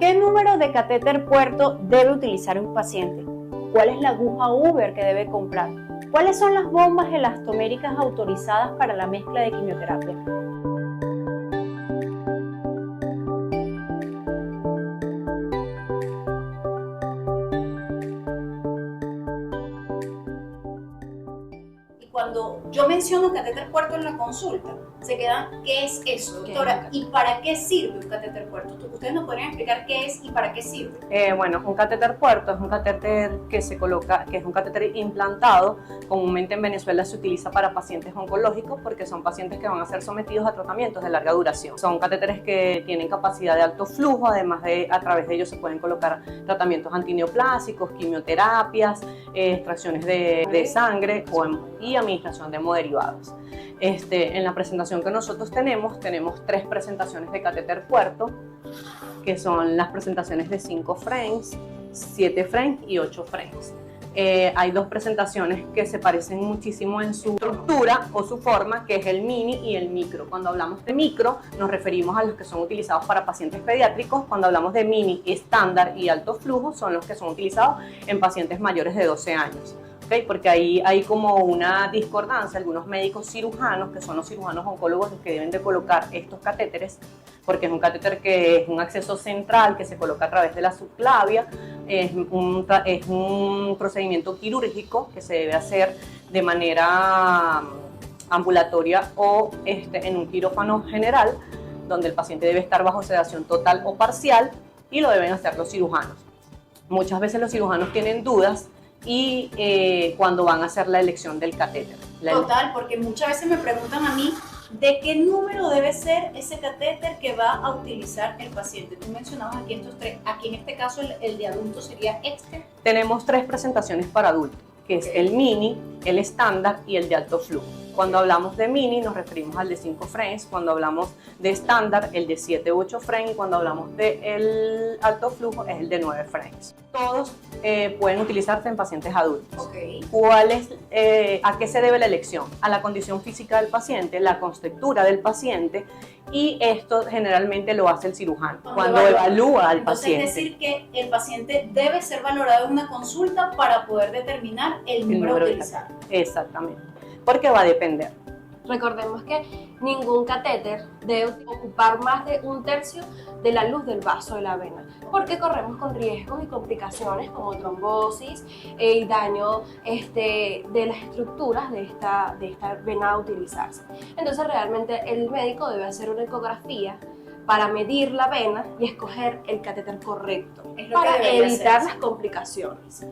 ¿Qué número de catéter puerto debe utilizar un paciente? ¿Cuál es la aguja Uber que debe comprar? ¿Cuáles son las bombas elastoméricas autorizadas para la mezcla de quimioterapia? Cuando yo menciono catéter puerto en la consulta, se quedan, ¿qué es eso, doctora? ¿Y para qué sirve un catéter puerto? ¿Ustedes nos podrían explicar qué es y para qué sirve? Bueno, un catéter puerto es un catéter que se coloca, que es un catéter implantado. Comúnmente en Venezuela se utiliza para pacientes oncológicos porque son pacientes que van a ser sometidos a tratamientos de larga duración. Son catéteres que tienen capacidad de alto flujo, además de a través de ellos se pueden colocar tratamientos antineoplásicos, quimioterapias, extracciones de sangre y administración de hemoderivados. En la presentación que nosotros tenemos 3 presentaciones de catéter puerto, que son las presentaciones de 5 frames, 7 frames y 8 frames. Hay 2 presentaciones que se parecen muchísimo en su estructura o su forma, que es el mini y el micro. Cuando hablamos de micro, nos referimos a los que son utilizados para pacientes pediátricos. Cuando hablamos de mini, estándar y alto flujo, son los que son utilizados en pacientes mayores de 12 años. ¿Okay? Porque ahí hay como una discordancia. Algunos médicos cirujanos, que son los cirujanos oncólogos los que deben de colocar estos catéteres, porque es un catéter que es un acceso central que se coloca a través de la subclavia. Es un procedimiento quirúrgico que se debe hacer de manera ambulatoria o en un quirófano general, donde el paciente debe estar bajo sedación total o parcial, y lo deben hacer los cirujanos. Muchas veces los cirujanos tienen dudas y cuando van a hacer la elección del catéter. Total, porque muchas veces me preguntan a mí de qué número debe ser ese catéter que va a utilizar el paciente. Tú mencionabas aquí estos 3, aquí en este caso el de adulto sería este. Tenemos 3 presentaciones para adultos, que es el mini, el estándar y el de alto flujo. Cuando hablamos de mini nos referimos al de 5 frames, cuando hablamos de estándar el de 7 u 8 frames, y cuando hablamos del alto flujo es el de 9 frames. Todos pueden utilizarse en pacientes adultos. Okay. ¿A qué se debe la elección? A la condición física del paciente, la contextura del paciente, y esto generalmente lo hace el cirujano cuando evalúa al paciente. Es decir, que el paciente debe ser valorado en una consulta para poder determinar el número a utilizar. Exactamente. Porque va a depender. Recordemos que ningún catéter debe ocupar más de 1/3 de la luz del vaso de la vena, porque corremos con riesgos y complicaciones como trombosis y daño de las estructuras de esta vena a utilizarse. Entonces realmente el médico debe hacer una ecografía para medir la vena y escoger el catéter correcto para evitar las complicaciones.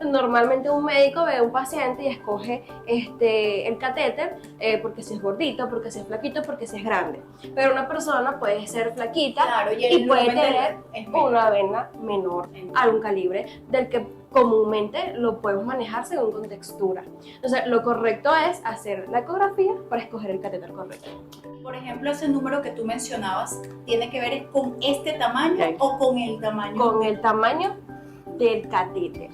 Normalmente un médico ve a un paciente y escoge el catéter porque si es gordito, porque si es flaquito, porque si es grande. Pero una persona puede ser flaquita, claro, y puede tener una vena menor a un calibre del que comúnmente lo podemos manejar según contextura. Entonces, lo correcto es hacer la ecografía para escoger el catéter correcto. Por ejemplo, ese número que tú mencionabas, ¿tiene que ver con este tamaño o con el tamaño? Con el tamaño del catéter.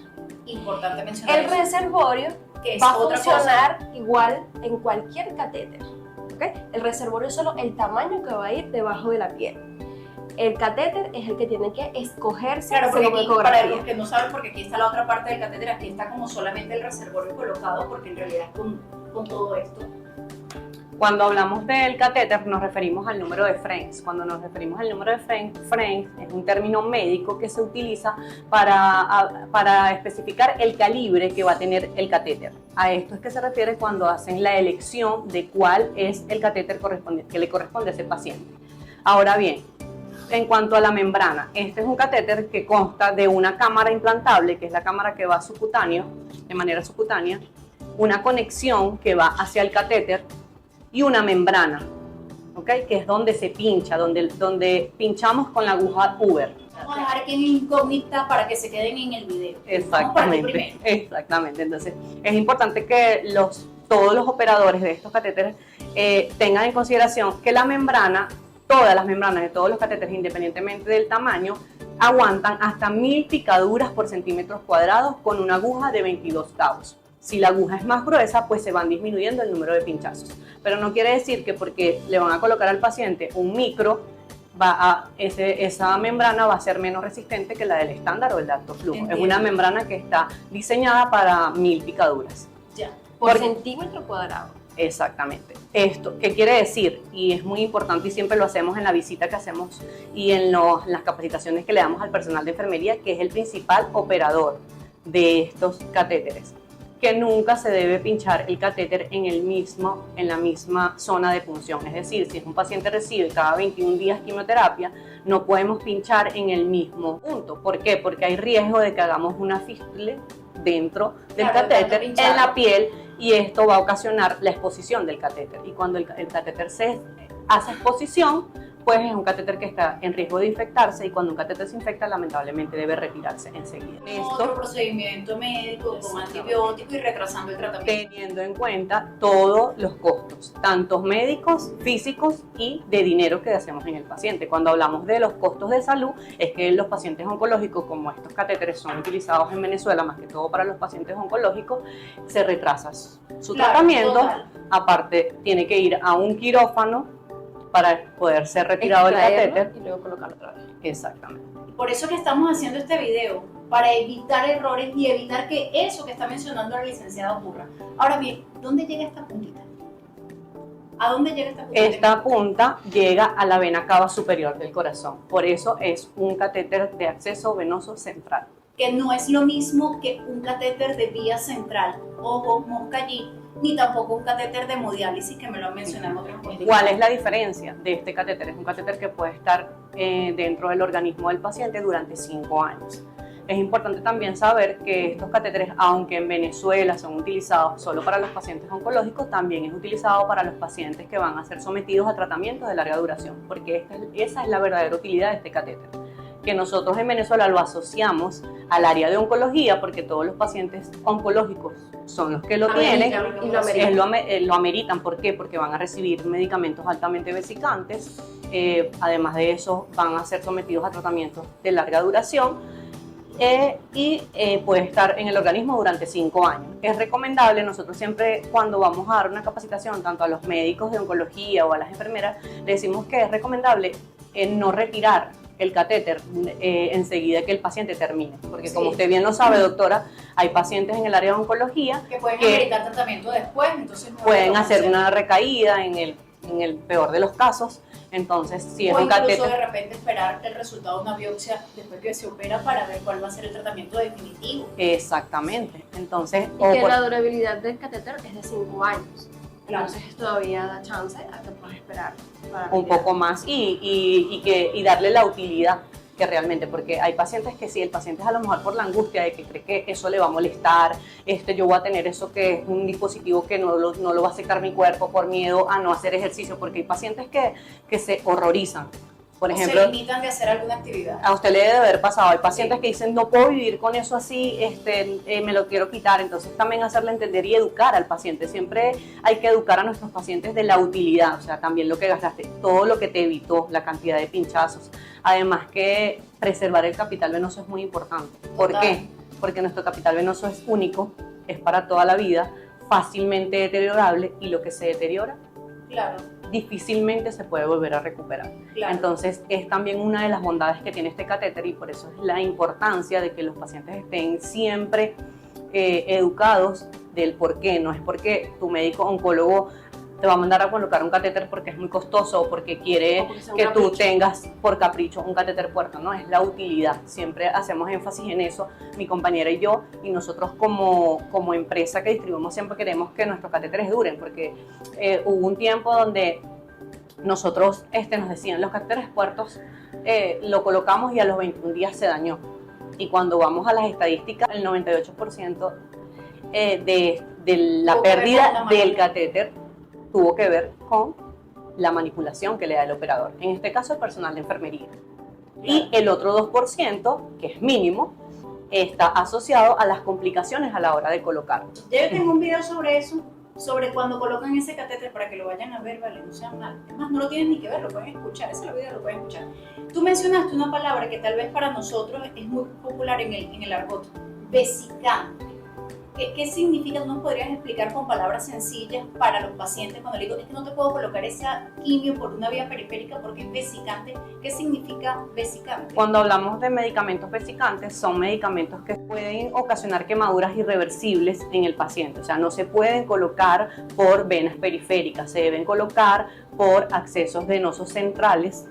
Importante mencionar el reservorio que va a funcionar igual en cualquier catéter. ¿Okay? El reservorio es solo el tamaño que va a ir debajo de la piel. El catéter es el que tiene que escogerse, claro, porque según aquí, ecografía. para los que no saben, porque aquí está la otra parte del catéter, aquí está como solamente el reservorio colocado, porque en realidad con todo esto. Cuando hablamos del catéter nos referimos al número de frames. Cuando nos referimos al número de frames es un término médico que se utiliza para especificar el calibre que va a tener el catéter. A esto es que se refiere cuando hacen la elección de cuál es el catéter que le corresponde a ese paciente. Ahora bien, en cuanto a la membrana, este es un catéter que consta de una cámara implantable, que es la cámara que va subcutáneo, de manera subcutánea, una conexión que va hacia el catéter y una membrana, ¿okay? Que es donde se pincha, donde pinchamos con la aguja Uber. Vamos a dejar aquí en incógnita para que se queden en el video. Exactamente, exactamente. Entonces, es importante que todos los operadores de estos catéteres tengan en consideración que la membrana, todas las membranas de todos los catéteres, independientemente del tamaño, aguantan hasta 1000 picaduras por centímetros cuadrados con una aguja de 22 cavos. Si la aguja es más gruesa, pues se van disminuyendo el número de pinchazos. Pero no quiere decir que porque le van a colocar al paciente un micro, esa membrana va a ser menos resistente que la del estándar o el de alto flujo. Entiendo. Es una membrana que está diseñada para 1000 picaduras. Ya. Por Porque- centímetro cuadrado. Exactamente. Esto, ¿qué quiere decir? Y es muy importante y siempre lo hacemos en la visita que hacemos y en las capacitaciones que le damos al personal de enfermería, que es el principal operador de estos catéteres, que nunca se debe pinchar el catéter en la misma zona de punción. Es decir, si un paciente recibe cada 21 días quimioterapia, no podemos pinchar en el mismo punto. ¿Por qué? Porque hay riesgo de que hagamos una fístula dentro del Claro, catéter, tanto pinchar. en la piel, y esto va a ocasionar la exposición del catéter. Y cuando el catéter se hace exposición, pues es un catéter que está en riesgo de infectarse, y cuando un catéter se infecta, lamentablemente debe retirarse enseguida. Otro procedimiento médico con antibiótico y retrasando el tratamiento. Teniendo en cuenta todos los costos, tanto médicos, físicos y de dinero que hacemos en el paciente. Cuando hablamos de los costos de salud, es que los pacientes oncológicos, como estos catéteres son utilizados en Venezuela, más que todo para los pacientes oncológicos, se retrasa su Claro, tratamiento. total. Aparte, tiene que ir a un quirófano para poder ser retirado el Extraerlo catéter. y luego colocarlo otra vez. Exactamente. Por eso que estamos haciendo este video, para evitar errores y evitar que eso que está mencionando la licenciada ocurra. Ahora bien, ¿dónde llega esta puntita? ¿A dónde llega esta puntita? Esta punta llega a la vena cava superior del corazón. Por eso es un catéter de acceso venoso central. Que no es lo mismo que un catéter de vía central, ojo, mosca allí, ni tampoco un catéter de hemodiálisis, que me lo han mencionado en otros podcasts. ¿Cuál es la diferencia de este catéter? Es un catéter que puede estar dentro del organismo del paciente durante 5 años. Es importante también saber que estos catéteres, aunque en Venezuela son utilizados solo para los pacientes oncológicos, también es utilizado para los pacientes que van a ser sometidos a tratamientos de larga duración, porque esa es la verdadera utilidad de este catéter, que nosotros en Venezuela lo asociamos al área de oncología, porque todos los pacientes oncológicos son los que lo tienen Y lo ameritan. lo ameritan. ¿Por qué? Porque van a recibir medicamentos altamente vesicantes, además de eso van a ser sometidos a tratamientos de larga duración, y puede estar en el organismo durante 5 años. Es recomendable, nosotros siempre cuando vamos a dar una capacitación, tanto a los médicos de oncología o a las enfermeras, le decimos que es recomendable no retirar el catéter enseguida que el paciente termine, porque Sí. como usted bien lo sabe, doctora, hay pacientes en el área de oncología Que pueden que ameritar tratamiento después, entonces no pueden lo vamos a hacer hacer. una recaída en el peor de los casos. Entonces, si es O un incluso catéter, de repente esperar el resultado de una biopsia después que se opera para ver cuál va a ser el tratamiento definitivo. exactamente. Entonces, Y que la durabilidad del catéter es de 5 años. Claro. Entonces todavía da chance a que puedas esperar. Para un retirar. poco más y darle la utilidad que realmente, porque hay pacientes que sí, el paciente es a lo mejor por la angustia de que cree que eso le va a molestar, yo voy a tener eso que es un dispositivo que no lo va a aceptar mi cuerpo por miedo a no hacer ejercicio, porque hay pacientes que se horrorizan. Por O ejemplo, se limitan de hacer alguna actividad. a usted le debe haber pasado, hay pacientes que dicen no puedo vivir con eso así, me lo quiero quitar. Entonces también hacerle entender y educar al paciente. Siempre hay que educar a nuestros pacientes de la utilidad, o sea, también lo que gastaste, todo lo que te evitó, la cantidad de pinchazos. Además que preservar el capital venoso es muy importante. ¿Por Total. qué? Porque nuestro capital venoso es único, es para toda la vida, fácilmente deteriorable, y lo que se deteriora Claro, difícilmente se puede volver a recuperar. claro. Entonces es también una de las bondades que tiene este catéter, y por eso es la importancia de que los pacientes estén siempre educados del por qué. No es porque tu médico oncólogo te va a mandar a colocar un catéter porque es muy costoso o porque quiere O porque sea un que tú capricho. tengas por capricho un catéter puerto, no, es la utilidad. Siempre hacemos énfasis en eso, mi compañera y yo, y nosotros como empresa que distribuimos siempre queremos que nuestros catéteres duren, porque hubo un tiempo donde nosotros nos decían, los catéteres puertos lo colocamos y a los 21 días se dañó. Y cuando vamos a las estadísticas, el 98% de la Tuvo que ver pérdida con la del manipulación. catéter tuvo que ver con la manipulación que le da el operador, en este caso el personal de enfermería. Y el otro 2%, que es mínimo, está asociado a las complicaciones a la hora de colocar. Ya yo tengo un video sobre eso, sobre cuando colocan ese catéter para que lo vayan a ver, vale, no sean mal. Es más, no lo tienen ni que ver, lo pueden escuchar, ese video lo pueden escuchar. Tú mencionaste una palabra que tal vez para nosotros es muy popular en el argot, vesicante. ¿Qué significa? ¿Tú nos podrías explicar con palabras sencillas para los pacientes cuando le digo, es que no te puedo colocar esa quimio por una vía periférica porque es vesicante? ¿Qué significa vesicante? Cuando hablamos de medicamentos vesicantes, son medicamentos que pueden ocasionar quemaduras irreversibles en el paciente. O sea, no se pueden colocar por venas periféricas, se deben colocar por accesos venosos centrales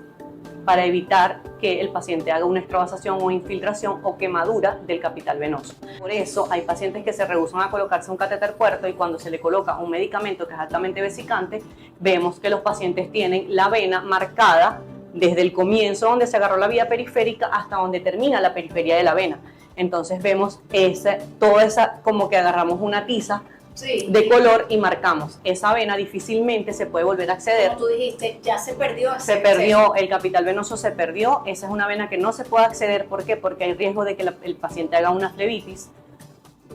para evitar que el paciente haga una extravasación o infiltración o quemadura del capital venoso. Por eso hay pacientes que se rehúsan a colocarse un catéter puerto y cuando se le coloca un medicamento que es altamente vesicante, vemos que los pacientes tienen la vena marcada desde el comienzo donde se agarró la vía periférica hasta donde termina la periferia de la vena. Entonces vemos toda esa, como que agarramos una tiza de color y marcamos. Esa vena difícilmente se puede volver a acceder. Como tú dijiste, ya se perdió. Se perdió, el capital venoso se perdió, esa es una vena que no se puede acceder. ¿Por qué? Porque hay riesgo de que el paciente haga una flebitis,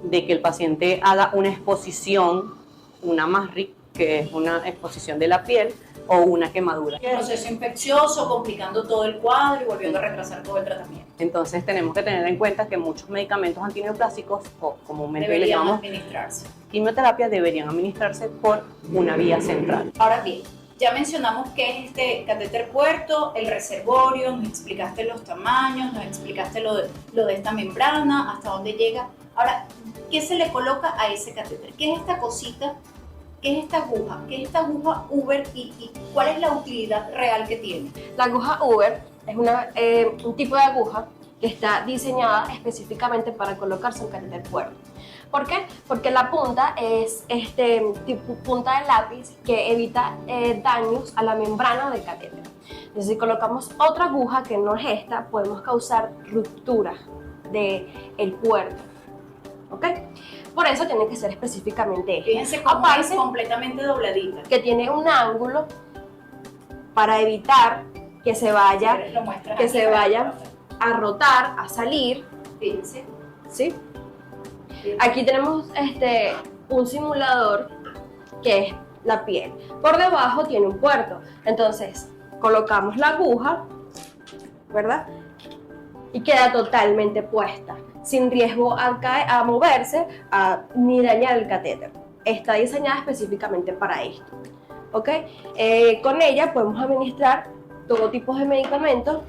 de que el paciente haga una exposición, una MASRI, que es una exposición de la piel, o una quemadura. Un proceso infeccioso, complicando todo el cuadro y volviendo a retrasar todo el tratamiento. Entonces tenemos que tener en cuenta que muchos medicamentos antineoplásicos, o comúnmente le Deberían llamamos administrarse. quimioterapia, deberían administrarse por una vía central. Ahora bien, ya mencionamos qué es este catéter puerto, el reservorio, nos explicaste los tamaños, nos explicaste lo de esta membrana, hasta dónde llega. Ahora, ¿qué se le coloca a ese catéter? ¿Qué es esta cosita? ¿Qué es esta aguja? ¿Qué es esta aguja Uber y cuál es la utilidad real que tiene? La aguja Uber es un tipo de aguja que está diseñada específicamente para colocarse en catéter puerto. ¿Por qué? Porque la punta es tipo punta de lápiz que evita daños a la membrana del catéter. Entonces, si colocamos otra aguja que no es esta, podemos causar ruptura del puerto. ¿Ok? Por eso tiene que ser específicamente esta. Fíjense cómo es completamente dobladita. Que tiene un ángulo para evitar que se vaya, a rotar, a salir. Fíjense. ¿Sí? Aquí tenemos un simulador que es la piel. Por debajo tiene un puerto. Entonces, colocamos la aguja, ¿verdad? Y queda totalmente puesta, sin riesgo a moverse ni dañar el catéter. Está diseñada específicamente para esto. ¿Ok? Con ella podemos administrar todo tipo de medicamentos,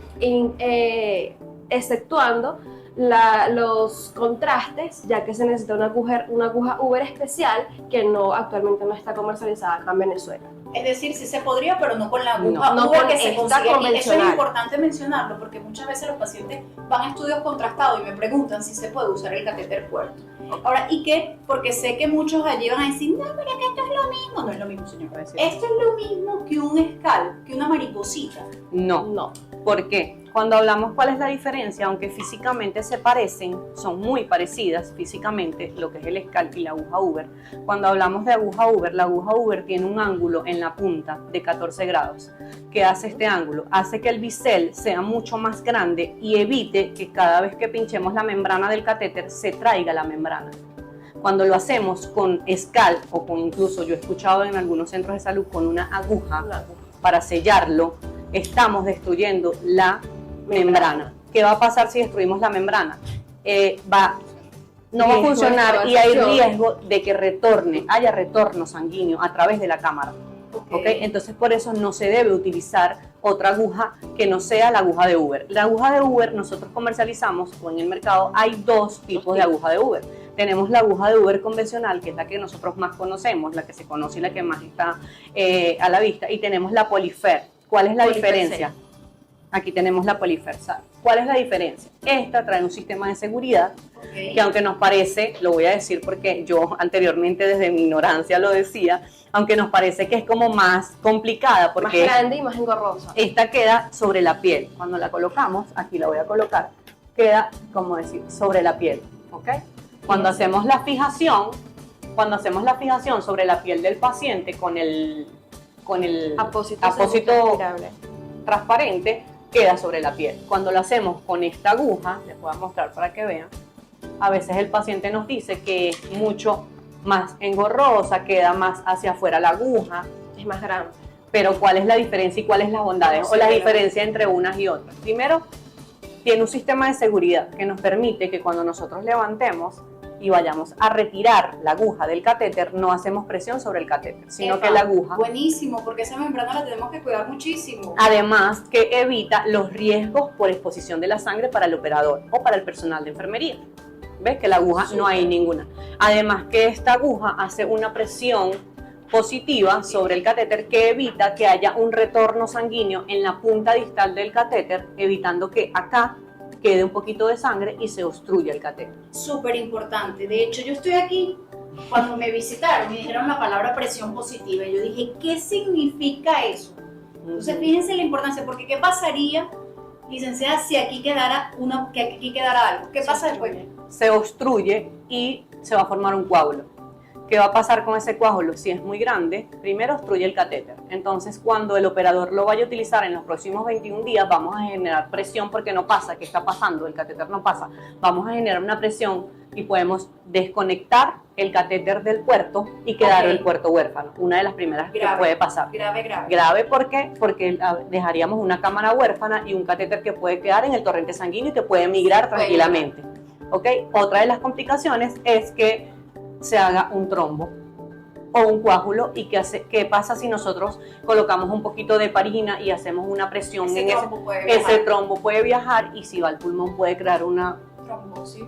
exceptuando los contrastes, ya que se necesita una aguja Uber especial que actualmente no está comercializada acá en Venezuela. Es decir, sí se podría, pero no con la aguja no Uber con que se esta consigue. Y eso es convencional. importante mencionarlo porque muchas veces los pacientes van a estudios contrastados y me preguntan si se puede usar el catéter puerto. Ahora, ¿y qué? Porque sé que muchos allí van a decir, no, pero que esto es lo mismo. No es lo mismo, señor. Esto es lo mismo que un escal, que una mariposita. No. ¿Por qué? Cuando hablamos cuál es la diferencia, aunque físicamente se parecen, son muy parecidas físicamente, lo que es el escal y la aguja Uber. Cuando hablamos de aguja Uber, la aguja Uber tiene un ángulo en la punta de 14 grados. ¿Qué hace este ángulo? Hace que el bisel sea mucho más grande y evite que cada vez que pinchemos la membrana del catéter se traiga la membrana. Cuando lo hacemos con escal o con, incluso yo he escuchado en algunos centros de salud, con una aguja para sellarlo, estamos destruyendo la membrana. ¿Qué va a pasar si destruimos la membrana? No va a funcionar y hay riesgo de que haya retorno sanguíneo a través de la cámara. ¿Okay? Entonces por eso no se debe utilizar otra aguja que no sea la aguja de Uber. La aguja de Uber nosotros comercializamos, o en el mercado hay dos tipos de aguja de Uber. Tenemos la aguja de Uber convencional, que es la que nosotros más conocemos, la que se conoce y la que más está a la vista, y tenemos la Polifer. ¿Cuál es la diferencia? Aquí tenemos la Polifer. ¿Cuál es la diferencia? Esta trae un sistema de seguridad que, aunque nos parece, lo voy a decir porque yo anteriormente desde mi ignorancia lo decía, aunque nos parece que es como más complicada porque más grande y más engorrosa. Esta queda sobre la piel. Cuando la colocamos, aquí la voy a colocar, queda, como decir, sobre la piel. ¿Ok? Cuando hacemos la fijación sobre la piel del paciente con el apósito transparente, queda sobre la piel. Cuando lo hacemos con esta aguja, les voy a mostrar para que vean, a veces el paciente nos dice que es mucho más engorrosa, queda más hacia afuera la aguja, es más grande. Pero ¿cuál es la diferencia y cuáles las bondades o la diferencia entre unas y otras? Primero, tiene un sistema de seguridad que nos permite que cuando nosotros levantemos y vayamos a retirar la aguja del catéter, no hacemos presión sobre el catéter, sino Epa, que la aguja, buenísimo, porque esa membrana la tenemos que cuidar muchísimo. además que evita los riesgos por exposición de la sangre para el operador o para el personal de enfermería. ¿Ves? Que la aguja no hay ninguna. Además que esta aguja hace una presión positiva sobre el catéter que evita que haya un retorno sanguíneo en la punta distal del catéter, evitando que acá quede un poquito de sangre y se obstruya el catéter. Súper importante. De hecho, yo estoy aquí, cuando me visitaron y dijeron la palabra presión positiva, y yo dije, ¿qué significa eso? Entonces, fíjense la importancia, porque ¿qué pasaría, licenciada, si aquí quedara algo? ¿Qué pasa después? Se obstruye y se va a formar un coágulo. ¿Qué va a pasar con ese coágulo? Si es muy grande, primero obstruye el catéter. Entonces, cuando el operador lo vaya a utilizar en los próximos 21 días, vamos a generar presión porque no pasa. ¿Qué está pasando? El catéter no pasa. Vamos a generar una presión y podemos desconectar el catéter del puerto y quedar el puerto huérfano. Una de las primeras que puede pasar. Grave. Grave, ¿por qué? Porque dejaríamos una cámara huérfana y un catéter que puede quedar en el torrente sanguíneo y que puede migrar tranquilamente. ¿Ok? Otra de las complicaciones es que se haga un trombo o un coágulo. ¿Y qué pasa si nosotros colocamos un poquito de heparina y hacemos una presión en ese trombo? Puede viajar y si va al pulmón puede crear una trombosis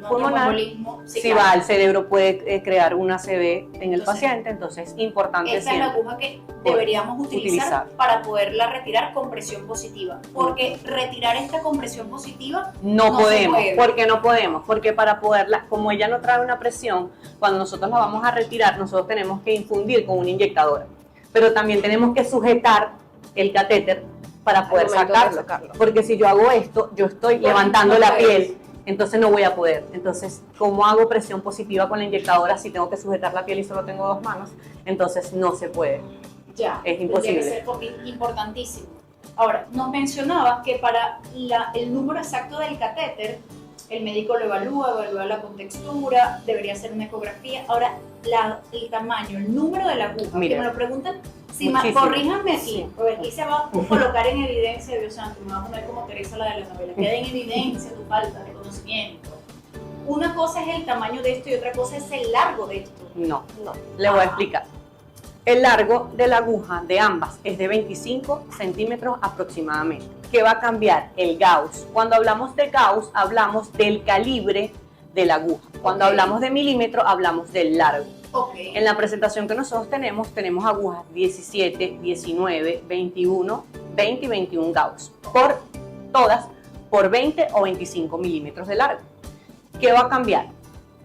pulmonar. Si va al cerebro puede crear una ACV en el paciente. Entonces es importante esa es la aguja que deberíamos utilizar para poderla retirar con presión positiva, porque retirar esta con presión positiva no podemos. ¿Por qué no podemos? Porque para poderla, como ella no trae una presión, cuando nosotros la vamos a retirar, nosotros tenemos que infundir con una inyectadora, pero también tenemos que sujetar el catéter para poder sacarlo, porque si yo hago esto, yo estoy levantando la piel, entonces no voy a poder. Entonces, ¿cómo hago presión positiva con la inyectadora si tengo que sujetar la piel y solo tengo 2 manos? Entonces no se puede. Ya, es imposible. Tiene que ser importantísimo. Ahora, nos mencionaba que para el número exacto del catéter, el médico lo evalúa la contextura, debería hacer una ecografía. Ahora, el tamaño, el número de la aguja, mira, que me lo preguntan, corríjanme aquí, porque aquí se va a colocar en evidencia, Dios santo, me va a poner como Teresa la de la novela, queda en evidencia tu falta de conocimiento. Una cosa es el tamaño de esto y otra cosa es el largo de esto. No. Le voy a explicar. El largo de la aguja de ambas es de 25 centímetros aproximadamente. ¿Qué va a cambiar? El Gauss. Cuando hablamos de Gauss, hablamos del calibre de la aguja. Cuando hablamos de milímetro, hablamos del largo. En la presentación que nosotros tenemos agujas 17, 19, 21, 20 y 21 Gauss. Todas por 20 o 25 milímetros de largo. ¿Qué va a cambiar?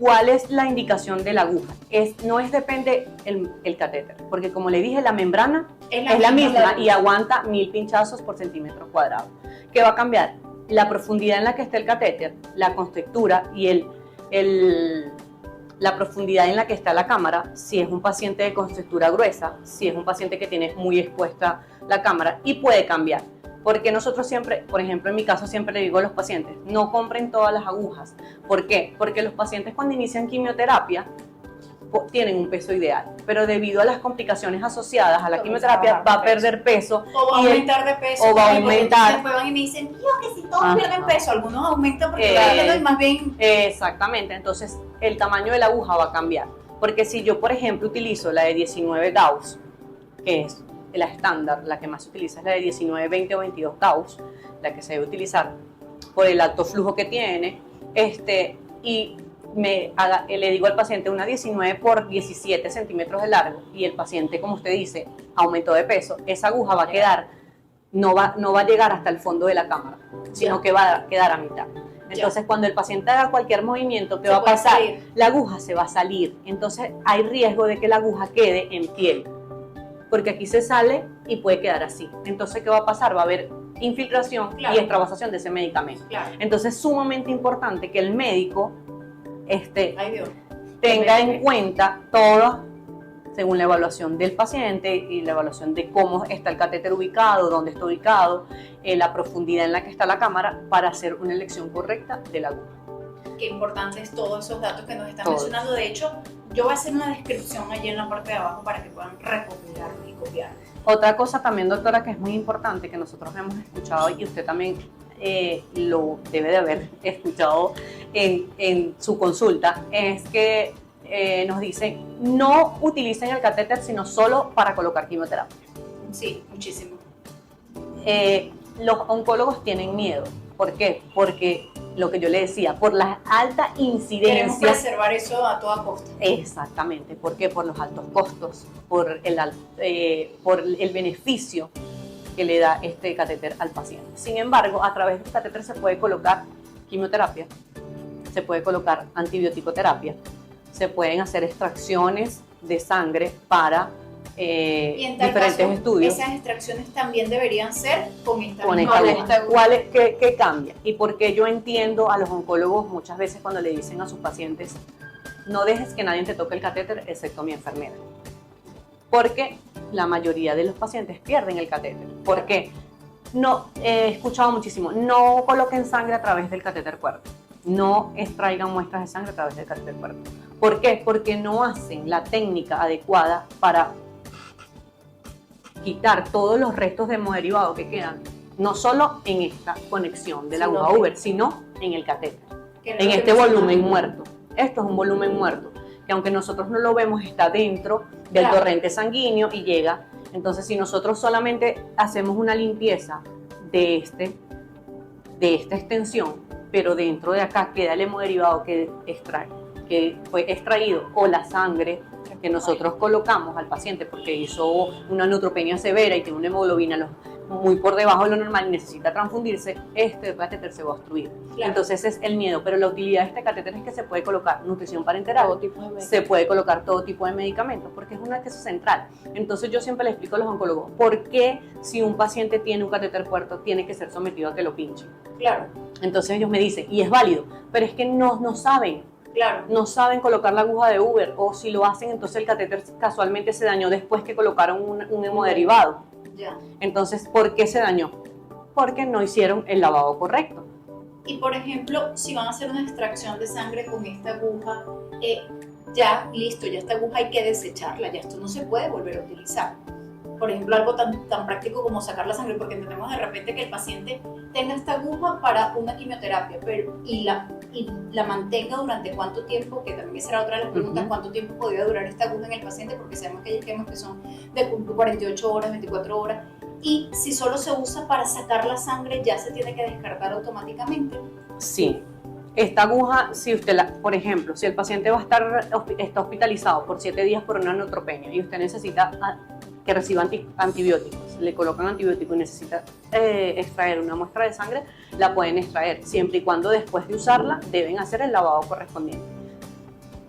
¿Cuál es la indicación de la aguja? No depende el catéter, porque como le dije, la membrana es la misma y aguanta 1000 pinchazos por centímetro cuadrado. ¿Qué va a cambiar? La profundidad en la que está el catéter, la contextura y la profundidad en la que está la cámara, si es un paciente de contextura gruesa, si es un paciente que tiene muy expuesta la cámara, y puede cambiar. Porque nosotros siempre, por ejemplo, en mi caso siempre le digo a los pacientes, no compren todas las agujas. ¿Por qué? Porque los pacientes cuando inician quimioterapia tienen un peso ideal, pero debido a las complicaciones asociadas a la quimioterapia va a perder peso. O va a aumentar de peso. O va a aumentar. Después van y me dicen, tío, que si todos pierden peso, algunos aumentan porque más bien... Exactamente, entonces el tamaño de la aguja va a cambiar. Porque si yo, por ejemplo, utilizo la de 19 Gauss, que es la estándar, la que más se utiliza es la de 19, 20 o 22 Gauss, la que se debe utilizar por el alto flujo que tiene, y le digo al paciente una 19 por 17 centímetros de largo y el paciente, como usted dice, aumentó de peso, esa aguja va a quedar, no va a llegar hasta el fondo de la cámara, sino que va a quedar a mitad. Entonces, cuando el paciente haga cualquier movimiento, ¿qué va a pasar? La aguja se va a salir, entonces hay riesgo de que la aguja quede en piel, porque aquí se sale y puede quedar así. Entonces, ¿qué va a pasar? Va a haber infiltración y extravasación de ese medicamento. Entonces, es sumamente importante que el médico tenga en cuenta todo, según la evaluación del paciente y la evaluación de cómo está el catéter ubicado, dónde está ubicado, la profundidad en la que está la cámara, para hacer una elección correcta de la aguja. Qué importantes todos esos datos que nos están mencionando. De hecho, yo voy a hacer una descripción allí en la parte de abajo para que puedan recopilarlo y copiarlo. Otra cosa también, doctora, que es muy importante, que nosotros hemos escuchado y usted también lo debe de haber escuchado en su consulta es que nos dicen no utilicen el catéter sino solo para colocar quimioterapia. Sí, muchísimo. Los oncólogos tienen miedo. ¿Por qué? Porque lo que yo le decía, por la alta Queremos incidencia. preservar eso a toda costa. Exactamente. ¿Por qué? Por los altos costos, por el beneficio que le da este catéter al paciente. Sin embargo, a través del catéter se puede colocar quimioterapia, se puede colocar antibiótico-terapia, se pueden hacer extracciones de sangre para Y en tal diferentes caso, estudios. esas extracciones también deberían ser con esta Con misma esta aguja. aguja. ¿Qué cambia? Y porque yo entiendo a los oncólogos muchas veces cuando le dicen a sus pacientes, no dejes que nadie te toque el catéter excepto mi enfermera. Porque la mayoría de los pacientes pierden el catéter. ¿Por qué? No, he escuchado muchísimo, no coloquen sangre a través del catéter puerto. No extraigan muestras de sangre a través del catéter puerto. ¿Por qué? Porque no hacen la técnica adecuada para quitar todos los restos de hemoderivados que quedan, no solo en esta conexión de la aguja Uber, sino en el catéter, Que era en lo que este mencionaba. volumen muerto. Esto es un volumen muerto, que aunque nosotros no lo vemos, está dentro del Claro. torrente sanguíneo y llega. Entonces, si nosotros solamente hacemos una limpieza de esta extensión, pero dentro de acá queda el hemodiderivado que fue extraído, o la sangre que nosotros colocamos al paciente porque hizo una neutropenia severa y tiene una hemoglobina muy por debajo de lo normal y necesita transfundirse, este catéter se va a obstruir. Claro. Entonces es el miedo, pero la utilidad de este catéter es que se puede colocar nutrición parenteral, Todo tipo de medicamentos. se puede colocar todo tipo de medicamentos porque es una pieza central. Entonces yo siempre le explico a los oncólogos por qué si un paciente tiene un catéter puerto tiene que ser sometido a que lo pinchen. Claro, Entonces ellos me dicen, y es válido, pero es que no saben. claro. No saben colocar la aguja de Uber, o si lo hacen, entonces el catéter casualmente se dañó después que colocaron un hemodiderivado. Ya. Entonces, ¿por qué se dañó? Porque no hicieron el lavado correcto. Y por ejemplo, si van a hacer una extracción de sangre con esta aguja, ya listo, ya esta aguja hay que desecharla, ya esto no se puede volver a utilizar. Por ejemplo, algo tan práctico como sacar la sangre, porque entendemos de repente que el paciente tenga esta aguja para una quimioterapia, y la mantenga durante cuánto tiempo, que también será otra de las preguntas, Ujú. cuánto tiempo podría durar esta aguja en el paciente, porque sabemos que hay esquemas que son de 48 horas, 24 horas, y si solo se usa para sacar la sangre, ya se tiene que descartar automáticamente. Sí. Esta aguja, si usted por ejemplo, si el paciente está hospitalizado por 7 días por una neutropenia y usted necesita que reciba antibióticos, le colocan antibióticos y necesita extraer una muestra de sangre, la pueden extraer, siempre y cuando después de usarla deben hacer el lavado correspondiente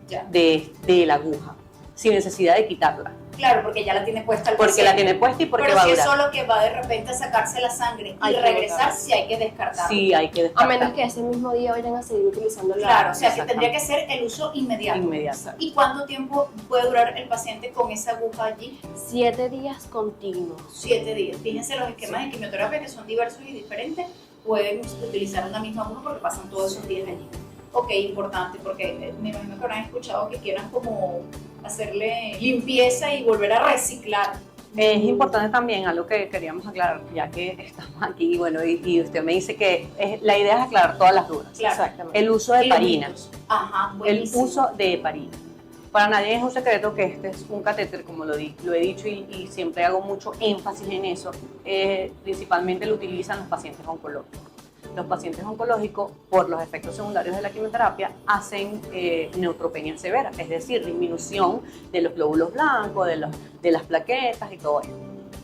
Ya. de la aguja, sin necesidad de quitarla, Claro, porque ya la tiene puesta el porque la paciente. tiene puesta y porque Pero va a si es durar. solo que va de repente a sacarse la sangre Hay y que regresar, botarla. sí hay que descartarla. Sí, hay que A descartar. menos que ese mismo día vayan a seguir utilizando la... Claro, o sea que Exactamente. tendría que ser el uso inmediato. Inmediata. ¿Y cuánto tiempo puede durar el paciente con esa aguja allí? 7 días continuos. 7 días. Fíjense los esquemas de quimioterapia que son diversos y diferentes. Pueden utilizar una misma aguja porque pasan todos esos días allí. Ok, importante, porque me imagino que habrán escuchado que quieran como hacerle limpieza y volver a reciclar. Es importante también algo que queríamos aclarar, ya que estamos aquí, bueno, y usted me dice que la idea es aclarar todas las dudas. Claro. Exactamente. El uso de Y los heparina. mitos. Ajá, El buenísimo. uso de heparina. Para nadie es un secreto que este es un catéter, como lo he dicho y siempre hago mucho énfasis en eso. Principalmente lo utilizan los pacientes oncológicos. Los pacientes oncológicos, por los efectos secundarios de la quimioterapia, hacen neutropenia severa, es decir, disminución de los glóbulos blancos, de las plaquetas y todo eso.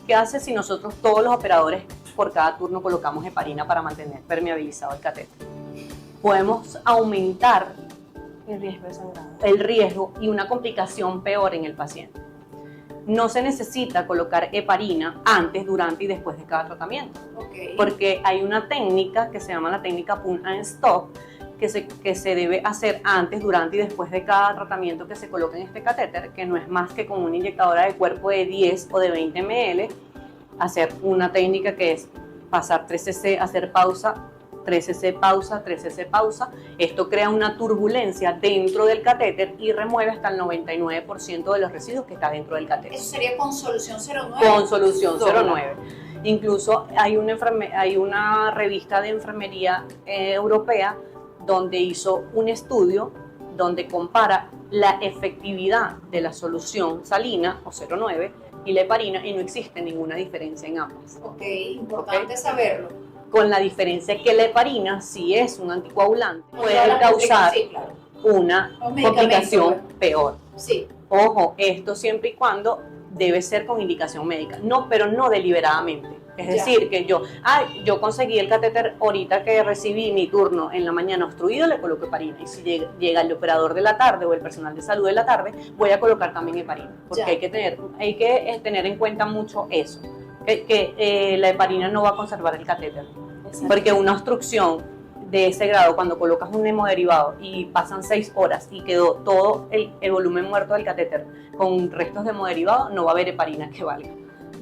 ¿Qué hace si nosotros, todos los operadores, por cada turno colocamos heparina para mantener permeabilizado el catéter? Podemos aumentar El riesgo de sangrado. el riesgo y una complicación peor en el paciente. No se necesita colocar heparina antes, durante y después de cada tratamiento, Ok. porque hay una técnica que se llama la técnica pull and stop que se debe hacer antes, durante y después de cada tratamiento que se coloca en este catéter, que no es más que con una inyectadora de cuerpo de 10 o de 20 ml, hacer una técnica que es pasar 3 cc, hacer pausa, 3 cc, pausa, 3 cc, pausa. Esto crea una turbulencia dentro del catéter y remueve hasta el 99% de los residuos que está dentro del catéter. Eso sería con solución 09. Con solución Sola. 09. Incluso hay una revista de enfermería europea donde hizo un estudio donde compara la efectividad de la solución salina o 0,9 y la heparina y no existe ninguna diferencia en ambas. Ok, importante saberlo. Con la diferencia que la heparina, si es un anticoagulante, puede Todas las causar sí, claro. una Un medicamento, complicación peor. Sí, Ojo, esto siempre y cuando debe ser con indicación médica, no, pero no deliberadamente. Es Ya. decir, que yo conseguí el catéter ahorita que recibí mi turno en la mañana obstruido, le coloco heparina. Y si llega el operador de la tarde o el personal de salud de la tarde, voy a colocar también heparina. Porque Ya. hay que tener en cuenta mucho eso, que la heparina no va a conservar el catéter. Porque una obstrucción de ese grado, cuando colocas un hemoderivado y pasan 6 horas y quedó todo el volumen muerto del catéter con restos de hemoderivado, no va a haber heparina que valga.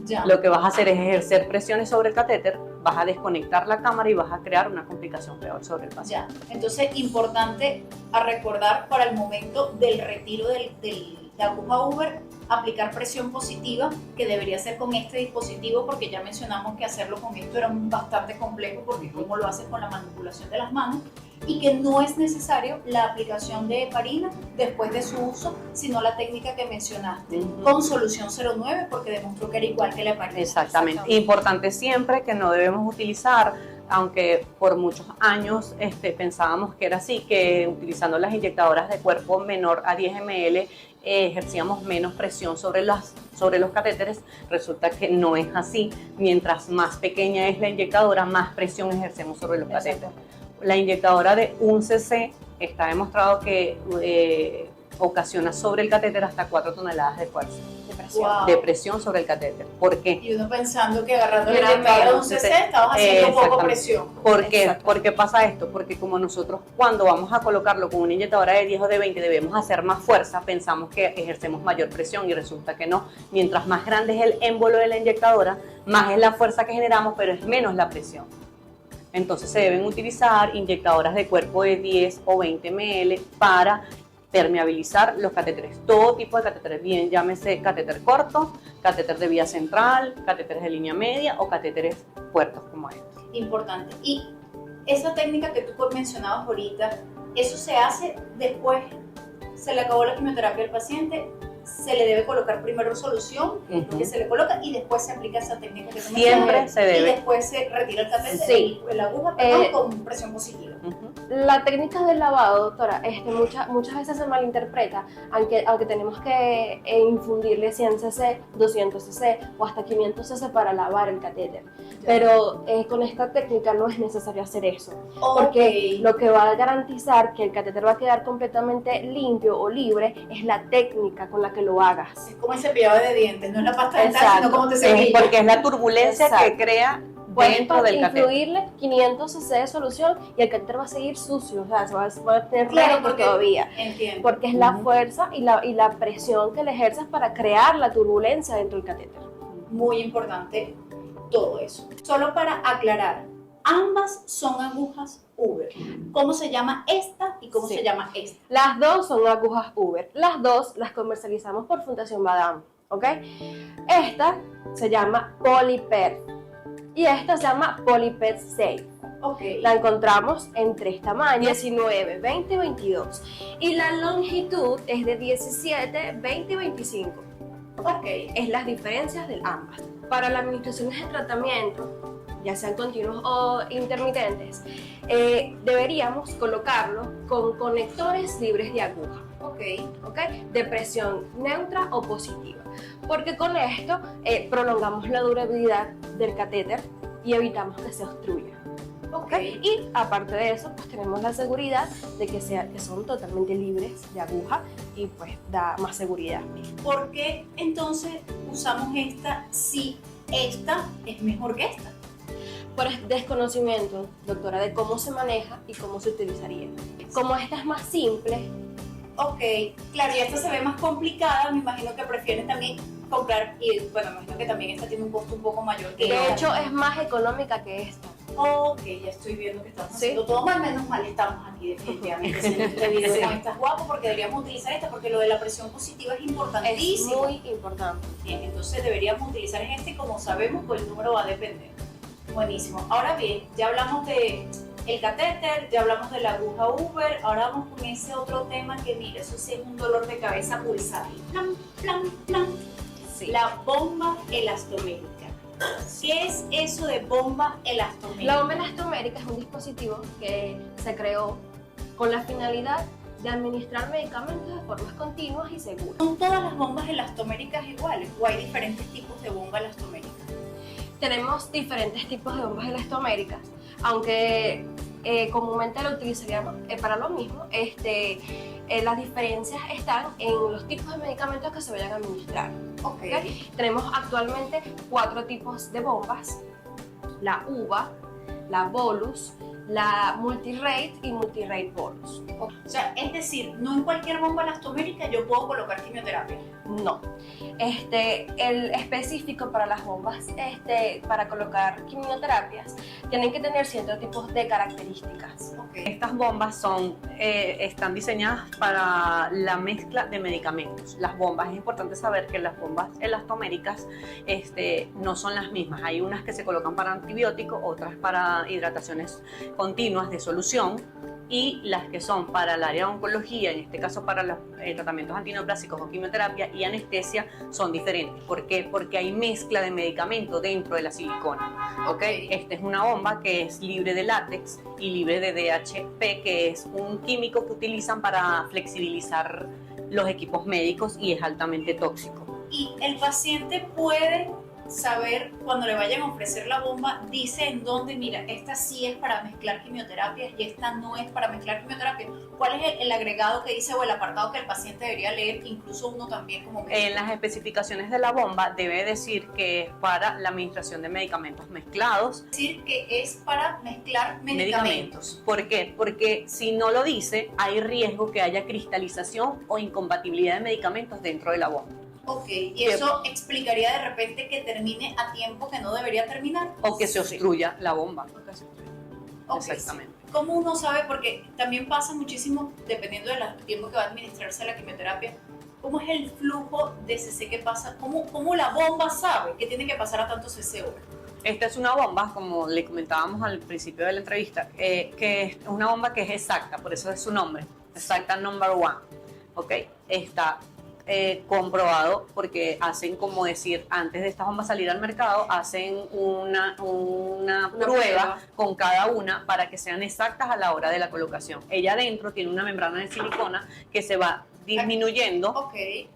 ya. Lo que vas a hacer es ejercer presiones sobre el catéter, vas a desconectar la cámara y vas a crear una complicación peor sobre el paciente. Ya, entonces importante a recordar para el momento del retiro de la aguja Uber, aplicar presión positiva, que debería ser con este dispositivo, porque ya mencionamos que hacerlo con esto era bastante complejo, porque cómo lo haces con la manipulación de las manos, y que no es necesario la aplicación de heparina después de su uso, sino la técnica que mencionaste, con solución 0,9, porque demostró que era igual que la heparina. Exactamente. Importante siempre que no debemos utilizar, aunque por muchos años pensábamos que era así, que utilizando las inyectadoras de cuerpo menor a 10 ml ejercíamos menos presión sobre los catéteres. Resulta que no es así. Mientras más pequeña es la inyectadora, más presión ejercemos sobre los catéteres. La inyectadora de 1 cc está demostrado que ocasiona sobre el catéter hasta 4 toneladas de fuerza. Wow. De presión sobre el catéter. ¿Por qué? Y uno pensando que agarrando la Era inyectadora de un menos. cc estabas haciendo poco Exactamente. presión. ¿Por qué? Exacto. ¿Por qué pasa esto? Porque como nosotros cuando vamos a colocarlo con una inyectadora de 10 o de 20 debemos hacer más fuerza, pensamos que ejercemos mayor presión y resulta que no. Mientras más grande es el émbolo de la inyectadora, más es la fuerza que generamos, pero es menos la presión. Entonces se deben utilizar inyectadoras de cuerpo de 10 o 20 ml para permeabilizar los catéteres, todo tipo de catéteres, bien llámese catéter corto, catéter de vía central, catéteres de línea media o catéteres puertos como estos. Importante. Y esa técnica que tú mencionabas ahorita, eso se hace después, se le acabó la quimioterapia al paciente, se le debe colocar primero solución, Ujú. que se le coloca, y después se aplica esa técnica que tú Siempre mencionabas, se debe. y después se retira el catéter, Sí. la aguja, perdón, con presión positiva. Ujú. La técnica del lavado, doctora, muchas veces se malinterpreta, aunque tenemos que infundirle 100 cc, 200 cc o hasta 500 cc para lavar el catéter. Pero con esta técnica no es necesario hacer eso, porque Ok. lo que va a garantizar que el catéter va a quedar completamente limpio o libre es la técnica con la que lo hagas. Es como el cepillado de dientes, no es la pasta dental, Exacto. sino como te Es cepillas. porque es la turbulencia Exacto. que crea Puedes dentro del catéter. influirle 500 cc de solución y el catéter va a seguir sucio, o sea, se va a tener Claro, restos porque- todavía. Entiendo. Porque es la Ujú. fuerza y la presión que le ejerces para crear la turbulencia dentro del catéter. Muy importante todo eso. Solo para aclarar, ambas son agujas Uber. ¿Cómo se llama esta y cómo Sí. se llama esta? Las dos son agujas Uber. Las dos las comercializamos por Fundación Badam, ¿ok? Esta se llama PolyPerf y esta se llama PolyPet Safe. Ok. La encontramos en 3 tamaños, 19, 20 y 22. Y la longitud es de 17, 20 y 25. Ok. Es las diferencias de ambas. Para las administraciones de tratamiento, ya sean continuos o intermitentes, deberíamos colocarlo con conectores libres de aguja, Ok. ¿ok? De presión neutra o positiva, porque con esto prolongamos la durabilidad del catéter y evitamos que se obstruya. Ok. Y aparte de eso, pues tenemos la seguridad de que son totalmente libres de aguja y pues da más seguridad. ¿Por qué entonces usamos esta si esta es mejor que esta? Por desconocimiento, doctora, de cómo se maneja y cómo se utilizaría. Como esta es más simple, Ok. Claro, y esta se ve más complicada, me imagino que prefieren también comprar, y bueno, me imagino que también esta tiene un costo un poco mayor que de esta. hecho es más económica que esta. Ok, ya estoy viendo que estamos haciendo todo mal, menos mal estamos aquí definitivamente. Estás guapo porque deberíamos utilizar esta, porque lo de la presión positiva es Es importantísimo. muy importante. Bien, entonces deberíamos utilizar este y como sabemos, pues el número va a depender. Buenísimo. Ahora bien, ya hablamos de el catéter, ya hablamos de la aguja Uber, ahora vamos con ese otro tema que mira, eso sí es un dolor de cabeza pulsar. Plan, plan, plan. Sí. La bomba elastomérica. ¿Qué es eso de bomba elastomérica? La bomba elastomérica es un dispositivo que se creó con la finalidad de administrar medicamentos de formas continuas y seguras. ¿Son todas las bombas elastoméricas iguales o hay diferentes tipos de bomba elastomérica? Tenemos diferentes tipos de bombas elastoméricas, aunque comúnmente lo utilizaríamos para lo mismo. Las diferencias están en los tipos de medicamentos que se vayan a administrar. Ok. ¿Okay? Tenemos actualmente 4 tipos de bombas: la UVA, la bolus, la multirate y multirate bolus. O sea, es decir, no en cualquier bomba elastomérica yo puedo colocar quimioterapia. No. El específico para las bombas, para colocar quimioterapias, tienen que tener ciertos tipos de características. Okay. Estas bombas están diseñadas para la mezcla de medicamentos. Las bombas, es importante saber que las bombas elastoméricas no son las mismas. Hay unas que se colocan para antibióticos, otras para hidrataciones continuas de solución, y las que son para el área de oncología, en este caso para los tratamientos antineoplásicos o quimioterapia y anestesia, son diferentes. ¿Por qué? Porque hay mezcla de medicamento dentro de la silicona. ¿Okay? Esta es una bomba que es libre de látex y libre de DHP, que es un químico que utilizan para flexibilizar los equipos médicos y es altamente tóxico. Y el paciente puede saber, cuando le vayan a ofrecer la bomba, dice en dónde, mira, esta sí es para mezclar quimioterapias y esta no es para mezclar quimioterapia. ¿Cuál es el agregado que dice o el apartado que el paciente debería leer, incluso uno también como médico? En las especificaciones de la bomba debe decir que es para la administración de medicamentos mezclados. Es decir, que es para mezclar medicamentos. ¿Por qué? Porque si no lo dice, hay riesgo que haya cristalización o incompatibilidad de medicamentos dentro de la bomba. Ok, y eso explicaría de repente que termine a tiempo que no debería terminar. O que se obstruya la bomba. Okay. Exactamente. ¿Cómo uno sabe? Porque también pasa muchísimo, dependiendo del tiempo que va a administrarse la quimioterapia, ¿cómo es el flujo de cc que pasa? ¿Cómo la bomba sabe que tiene que pasar a tantos cc hora? Esta es una bomba, como le comentábamos al principio de la entrevista, que es una bomba que es exacta, por eso es su nombre, exacta number 1. ¿Ok? Está comprobado porque hacen, como decir, antes de estas bombas salir al mercado, hacen una prueba con cada una para que sean exactas a la hora de la colocación. Ella adentro tiene una membrana de silicona que se va disminuyendo, que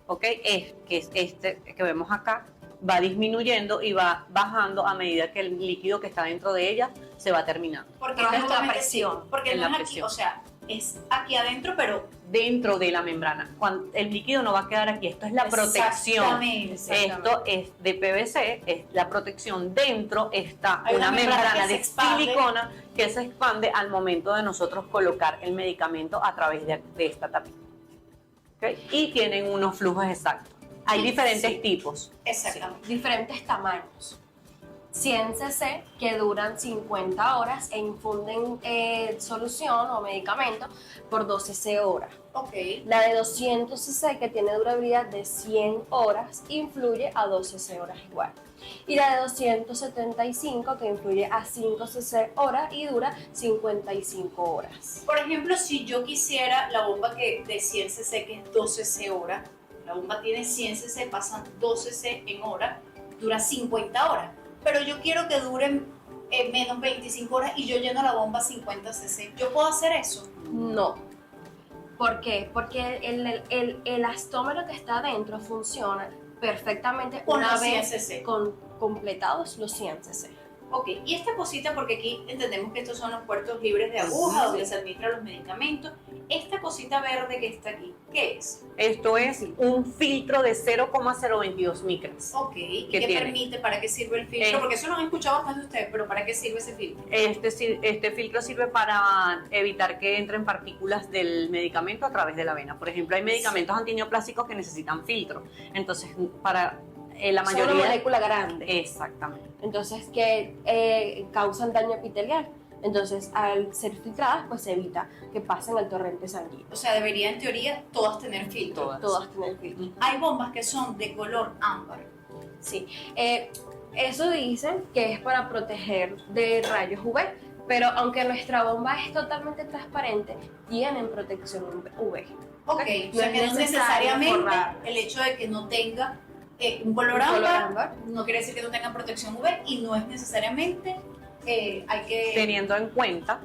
es este que vemos acá, va disminuyendo y va bajando a medida que el líquido que está dentro de ella se va terminando. Porque Baja no es la la presión. presión, porque En no la es aquí, presión. o sea, es aquí adentro, pero Dentro de la membrana. Cuando el líquido no va a quedar aquí, esto es la protección. Exactamente. Esto es de PVC, es la protección. Dentro está Hay una membrana que se de expande. silicona que se expande al momento de nosotros colocar el medicamento a través de esta tapita. ¿Okay? Y tienen unos flujos exactos. Hay diferentes Sí. tipos. Exactamente. Diferentes tamaños. 100 cc que duran 50 horas e infunden solución o medicamento por 12 cc horas. Ok. La de 200 cc que tiene durabilidad de 100 horas influye a 12 cc horas igual. Y la de 275 que influye a 5 cc horas y dura 55 horas. Por ejemplo, si yo quisiera la bomba de 100 cc, que es 12 cc hora, la bomba tiene 100 cc, pasan 12 cc en hora, dura 50 horas. Pero yo quiero que duren menos 25 horas y yo lleno la bomba 50 cc. ¿Yo puedo hacer eso? No. ¿Por qué? Porque el elastómero que está adentro funciona perfectamente Con una los 100 vez cc. completados los 100 cc. Ok, y esta cosita, porque aquí entendemos que estos son los puertos libres de aguja, donde se administran los medicamentos. Esta cosita verde que está aquí, ¿qué es? Esto es un filtro de 0,022 micras. Ok, ¿y ¿Qué qué tiene? permite? ¿Para qué sirve el filtro? Porque eso lo han escuchado bastante ustedes, pero ¿para qué sirve ese filtro? Este filtro sirve para evitar que entren partículas del medicamento a través de la vena. Por ejemplo, hay medicamentos antineoplásicos que necesitan filtro. Entonces, para la Son una mayoría... molécula grande. Exactamente. Entonces, que causan daño epitelial. Entonces, al ser filtradas, pues se evita que pasen al torrente sanguíneo. O sea, debería en teoría todas tener filtro. Todas. Todas tienen filtro. Hay bombas que son de color ámbar. Sí. Eso dicen que es para proteger de rayos UV, pero aunque nuestra bomba es totalmente transparente, tienen protección UV. Ok, o sea que no necesariamente el hecho de que no tenga un color ámbar no quiere decir que no tenga protección UV y no es necesariamente hay que... Teniendo en cuenta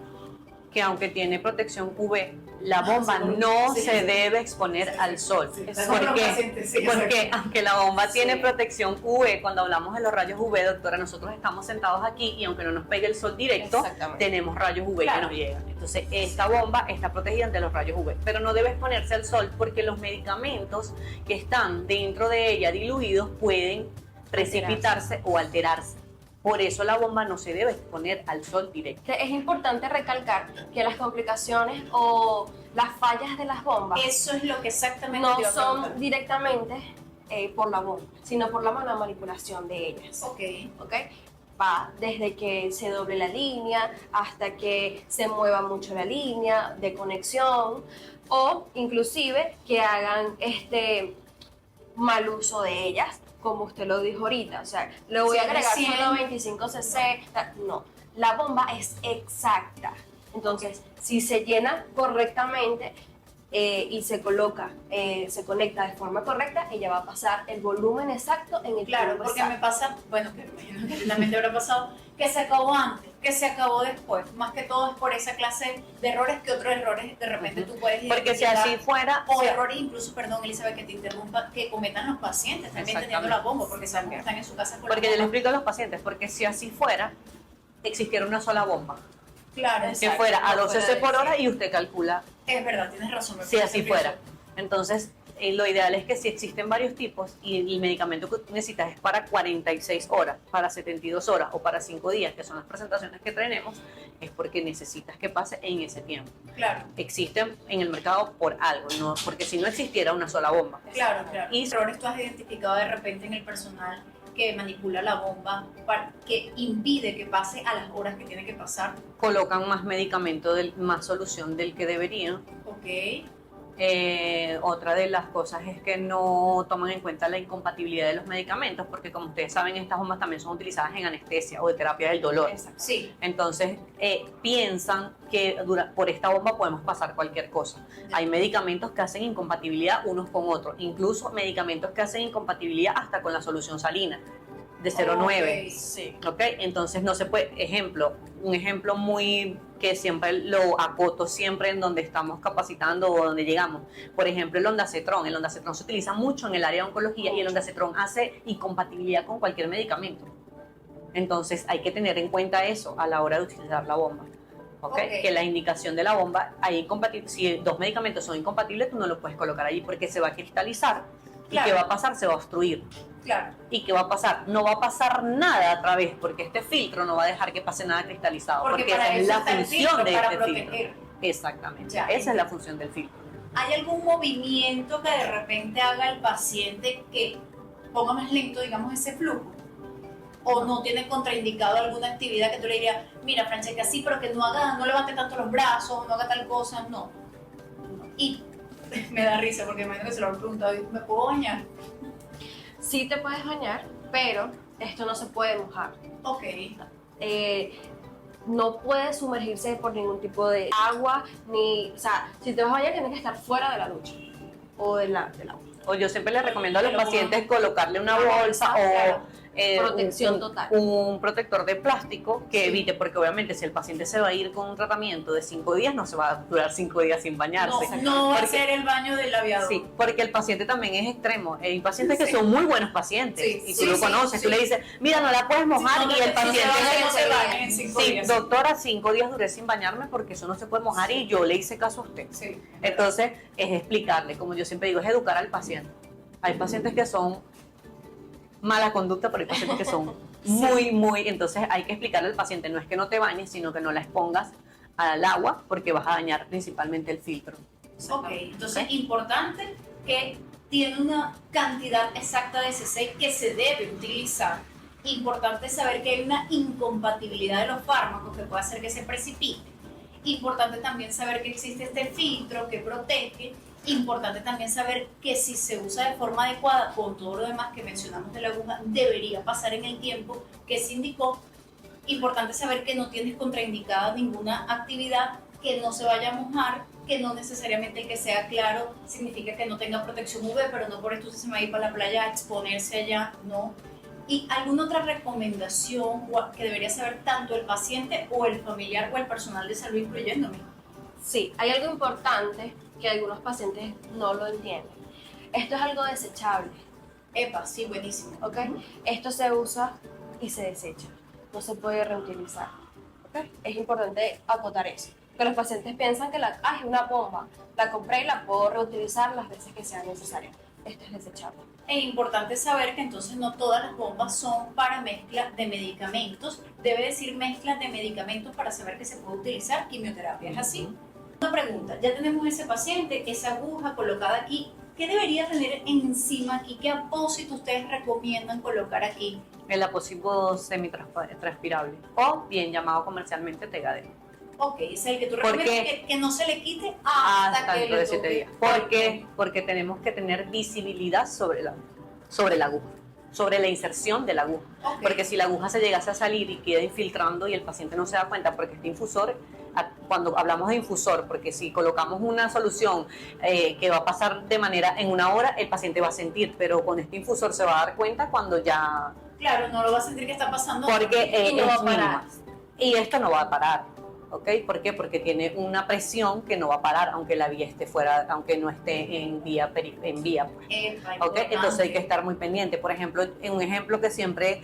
que aunque tiene protección UV, la bomba no se debe exponer al sol. Porque aunque la bomba tiene protección UV, cuando hablamos de los rayos UV, doctora, nosotros estamos sentados aquí y aunque no nos pegue el sol directo, tenemos rayos UV que nos llegan. Entonces, esta bomba está protegida ante los rayos UV, pero no debe exponerse al sol porque los medicamentos que están dentro de ella diluidos pueden precipitarse o alterarse. Por eso la bomba no se debe exponer al sol directo. Es importante recalcar que las complicaciones o las fallas de las bombas eso es lo que exactamente no son directamente por la bomba, sino por la mala manipulación de ellas. Ok. Va desde que se doble la línea hasta que se mueva mucho la línea de conexión o inclusive que hagan mal uso de ellas, como usted lo dijo ahorita, o sea, le voy a agregar solo 25 cc, no, la bomba es exacta, entonces si se llena correctamente y se coloca, se conecta de forma correcta, ella va a pasar el volumen exacto en el claro, porque me pasa, bueno, que imagino que también te habrá pasado, que se acabó antes, que se acabó después, más que todo es por esa clase de errores que otros errores de repente tú puedes identificar. Porque si así fuera... O errores incluso, perdón Elizabeth que te interrumpa, que cometan los pacientes también teniendo la bomba, porque saben que están en su casa con porque yo le explico a los pacientes, porque si así fuera, existiera una sola bomba. Claro, que fuera a 12 cc por hora y usted calcula. Es verdad, tienes razón. Si así fuera. Entonces, lo ideal es que si existen varios tipos y el medicamento que tú necesitas es para 46 horas, para 72 horas o para 5 días, que son las presentaciones que tenemos, es porque necesitas que pase en ese tiempo. Claro. Existen en el mercado por algo, no porque si no existiera una sola bomba. Claro. ¿Y errores tú has identificado de repente en el personal que manipula la bomba, que impide que pase a las horas que tiene que pasar? Colocan más medicamento, más solución del que deberían. Ok. Otra de las cosas es que no toman en cuenta la incompatibilidad de los medicamentos, porque como ustedes saben, estas bombas también son utilizadas en anestesia o de terapia del dolor. Exacto. Sí. Entonces, piensan que por esta bomba podemos pasar cualquier cosa. Hay medicamentos que hacen incompatibilidad unos con otros, incluso medicamentos que hacen incompatibilidad hasta con la solución salina de 0,9. Sí. ¿Ok? Entonces no se puede, un ejemplo muy que siempre lo acoto siempre en donde estamos capacitando o donde llegamos. Por ejemplo, el ondansetron. El ondansetron se utiliza mucho en el área de oncología y el ondansetron hace incompatibilidad con cualquier medicamento. Entonces hay que tener en cuenta eso a la hora de utilizar la bomba. ¿Okay? Que la indicación de la bomba, si dos medicamentos son incompatibles, tú no los puedes colocar allí porque se va a cristalizar. Claro. ¿Y qué va a pasar? Se va a obstruir. Claro. ¿Y qué va a pasar? No va a pasar nada a través, porque este filtro no va a dejar que pase nada cristalizado, porque esa es la función de este filtro. Exactamente, ya, esa es la función del filtro. ¿Hay algún movimiento que de repente haga el paciente que ponga más lento, digamos, ese flujo? ¿O no tiene contraindicado alguna actividad que tú le dirías, mira, Francesca, sí, pero que no levante tanto los brazos, no haga tal cosa? No. Y me da risa porque imagino que se lo han preguntado, ¿me puedo bañar? Sí te puedes bañar, pero esto no se puede mojar. Ok. No puede sumergirse por ningún tipo de agua, o sea, si te vas a bañar tienes que estar fuera de la ducha o del agua. O yo siempre les recomiendo a los pacientes colocarle una bolsa o protección total. Un protector de plástico que evite, porque obviamente si el paciente se va a ir con un tratamiento de 5 días, no se va a durar 5 días sin bañarse. No va a ser el baño del aviador. Sí, porque el paciente también es extremo. Hay pacientes que son muy buenos pacientes y tú lo conoces, tú le dices, mira, no la puedes mojar y el paciente se baña en 5 días. Doctora, 5 días duré sin bañarme porque eso no se puede mojar y yo le hice caso a usted. Sí, entonces, es explicarle, como yo siempre digo, es educar al paciente. Hay pacientes que son mala conducta, pero hay pacientes que son muy, entonces hay que explicarle al paciente, no es que no te bañes, sino que no la expongas al agua porque vas a dañar principalmente el filtro. Ok, entonces importante que tiene una cantidad exacta de CC que se debe utilizar. Importante saber que hay una incompatibilidad de los fármacos que puede hacer que se precipite. Importante también saber que existe este filtro que protege. Importante también saber que si se usa de forma adecuada con todo lo demás que mencionamos de la aguja, debería pasar en el tiempo que se indicó Importante saber que no tienes contraindicada ninguna actividad, que no se vaya a mojar, que no necesariamente el que sea claro significa que no tenga protección UV, pero no por esto usted se me va a ir para la playa a exponerse allá, no. ¿Y alguna otra recomendación que debería saber tanto el paciente o el familiar o el personal de salud, incluyéndome? Sí, hay algo importante que algunos pacientes no lo entienden. Esto es algo desechable, Epa, sí, buenísimo. ¿ok? Esto se usa y se desecha, no se puede reutilizar, ¿ok? Es importante acotar eso, que los pacientes piensan que es una bomba, la compré y la puedo reutilizar las veces que sea necesario. Esto es desechable. Es importante saber que entonces no todas las bombas son para mezcla de medicamentos. Debe decir mezcla de medicamentos para saber que se puede utilizar quimioterapia. ¿Es así? Una pregunta. Ya tenemos ese paciente, esa aguja colocada aquí. ¿Qué debería tener encima aquí? ¿Qué apósito ustedes recomiendan colocar aquí? El apósito semitranspirable o bien llamado comercialmente Tegader. Ok, es el que tú ¿Por recomiendas qué? que no se le quite hasta que dentro le de 7 toque. días. ¿Por qué? Porque tenemos que tener visibilidad sobre la aguja, sobre la inserción de la aguja. Ok. Porque si la aguja se llegase a salir y queda infiltrando y el paciente no se da cuenta, porque este infusor, cuando hablamos de infusor, porque si colocamos una solución que va a pasar de manera en 1 hora, el paciente va a sentir, pero con este infusor se va a dar cuenta cuando ya... Claro, no lo va a sentir que está pasando. Porque y no va es a parar. mínima. Y esto no va a parar. ¿Ok? ¿Por qué? Porque tiene una presión que no va a parar aunque la vía esté fuera, aunque no esté en vía, pues. Epa, ¿Ok? importante. Entonces hay que estar muy pendiente. Por ejemplo, en un ejemplo que siempre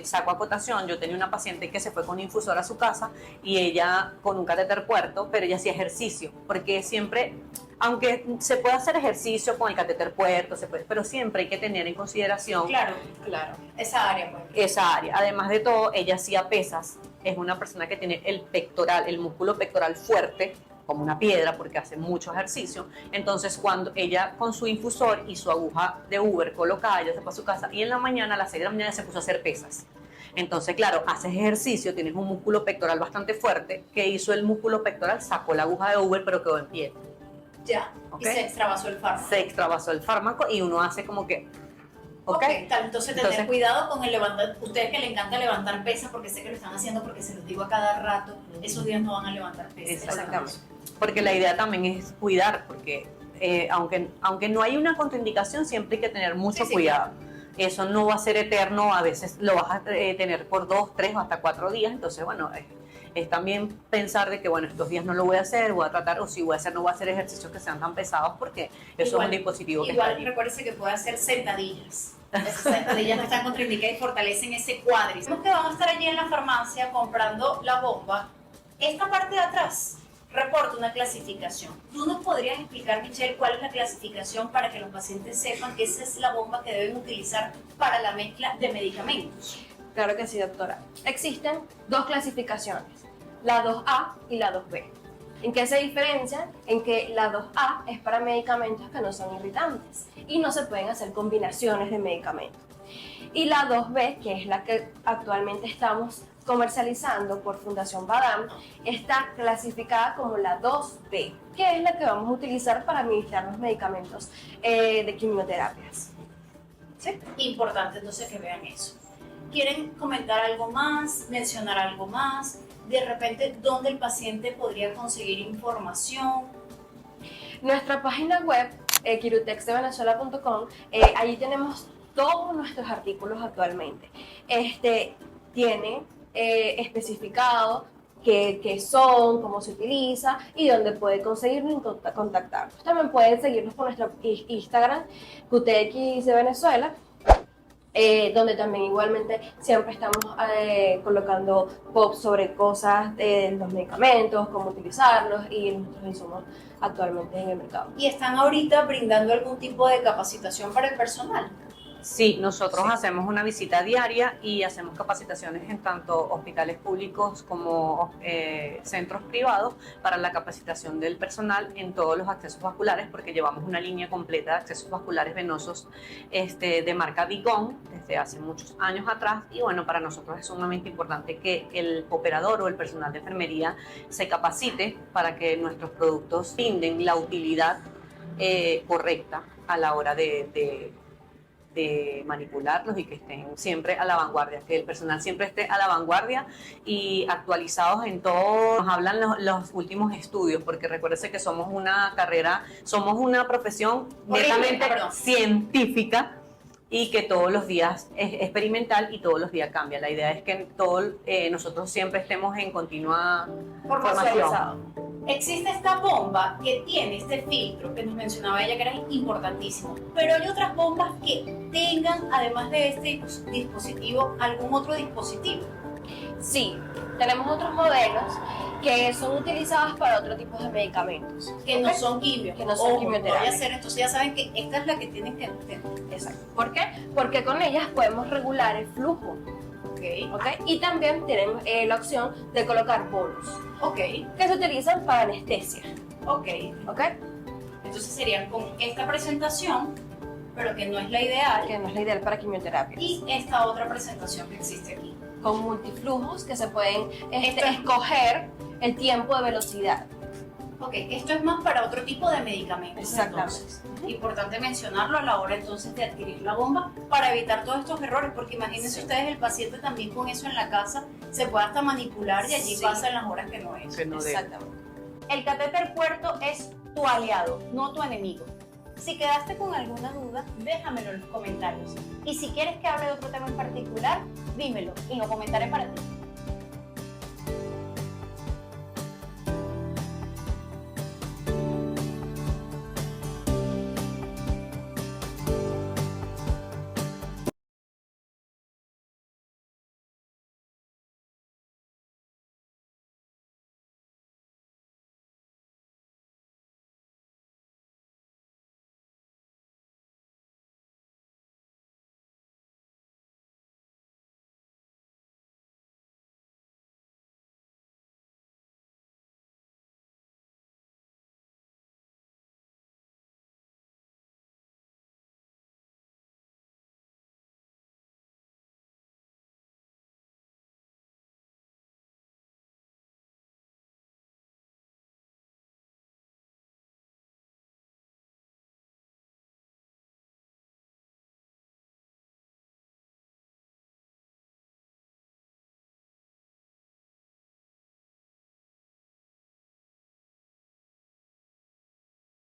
saco a cotación, yo tenía una paciente que se fue con un infusor a su casa y ella con un catéter puerto, pero ella hacía ejercicio, porque siempre, aunque se puede hacer ejercicio con el catéter puerto, pero siempre hay que tener en consideración Claro, claro. Esa área, pues. esa área. Además de todo, ella hacía pesas. Es una persona que tiene el pectoral, el músculo pectoral fuerte, como una piedra, porque hace mucho ejercicio. Entonces, cuando ella con su infusor y su aguja de Uber colocada, ella se fue a su casa y en la mañana, a las 6 de la mañana, se puso a hacer pesas. Entonces, claro, haces ejercicio, tienes un músculo pectoral bastante fuerte. ¿Qué hizo el músculo pectoral? Sacó la aguja de Uber, pero quedó en pie. Ya, ¿Ok? y se extravasó el fármaco. Se extravasó el fármaco y uno hace como que... ¿Ok? Entonces tener cuidado con el levantar. Ustedes que les encanta levantar pesas, porque sé que lo están haciendo, porque se los digo a cada rato, esos días no van a levantar pesas. Exactamente. Porque la idea también es cuidar, porque aunque no hay una contraindicación, siempre hay que tener mucho Sí, cuidado. claro. Eso no va a ser eterno, a veces lo vas a tener por 2, 3 o hasta 4 días, entonces bueno, es también pensar de que bueno, estos días no lo voy a hacer, voy a tratar, o si voy a hacer, no voy a hacer ejercicios que sean tan pesados, porque eso es un dispositivo que está Igual allí. recuérdese que puede hacer sentadillas. Esas sentadillas no están contraindicadas y fortalecen ese cuádriceps. Sabemos que van a estar allí en la farmacia comprando la bomba. Esta parte de atrás reporta una clasificación. ¿Tú nos podrías explicar, Michelle, cuál es la clasificación para que los pacientes sepan que esa es la bomba que deben utilizar para la mezcla de medicamentos? Claro que sí, doctora. Existen 2 clasificaciones, la 2A y la 2B. ¿En qué se diferencian? En que la 2A es para medicamentos que no son irritantes y no se pueden hacer combinaciones de medicamentos. Y la 2B, que es la que actualmente estamos comercializando por Fundación Badam, está clasificada como la 2B, que es la que vamos a utilizar para administrar los medicamentos de quimioterapias. ¿Sí? Importante entonces que vean eso. ¿Quieren comentar algo más? ¿Mencionar algo más? De repente, ¿dónde el paciente podría conseguir información? Nuestra página web, quirutexdevenezuela.com, allí tenemos todos nuestros artículos actualmente. Tiene especificado qué son, cómo se utiliza y dónde puede conseguirnos y contactarnos. También pueden seguirnos por nuestro Instagram, QTX de Venezuela, donde también igualmente siempre estamos colocando posts sobre cosas de los medicamentos, cómo utilizarlos y nuestros insumos actualmente en el mercado. ¿Y están ahorita brindando algún tipo de capacitación para el personal? Sí, nosotros hacemos una visita diaria y hacemos capacitaciones en tanto hospitales públicos como centros privados para la capacitación del personal en todos los accesos vasculares, porque llevamos una línea completa de accesos vasculares venosos de marca Vigon desde hace muchos años atrás, y bueno, para nosotros es sumamente importante que el operador o el personal de enfermería se capacite para que nuestros productos brinden la utilidad correcta a la hora de de manipularlos y que estén siempre a la vanguardia, que el personal siempre esté a la vanguardia y actualizados en todo. Nos hablan los últimos estudios, porque recuérdese que somos una carrera, somos una profesión netamente científica y que todos los días es experimental y todos los días cambia. La idea es que nosotros siempre estemos en continua formación. Existe esta bomba que tiene este filtro que nos mencionaba ella que era importantísimo, pero hay otras bombas que tengan, además de este dispositivo, algún otro dispositivo. Sí, tenemos otros modelos que son utilizados para otro tipo de medicamentos. Que no son quimios. Que no son quimioterapias. Entonces ya saben que esta es la que tienen que tener. Exacto. ¿Por qué? Porque con ellas podemos regular el flujo. ¿Ok? Y también tenemos la opción de colocar bolos. Ok. Que se utilizan para anestesia. Ok. ¿Ok? Entonces serían con esta presentación, pero que no es la ideal. Que no es la ideal para quimioterapia. Y esta otra presentación que existe aquí. Con multiflujos que se pueden escoger el tiempo de velocidad. Ok, esto es más para otro tipo de medicamentos. Exactamente. Entonces, importante mencionarlo a la hora entonces de adquirir la bomba para evitar todos estos errores, porque imagínense ustedes el paciente también con eso en la casa se puede hasta manipular y allí pasan las horas que no es. Exactamente. El catéter puerto es tu aliado, no tu enemigo. Si quedaste con alguna duda, déjamelo en los comentarios. Y si quieres que hable de otro tema en particular, dímelo y lo comentaré para ti.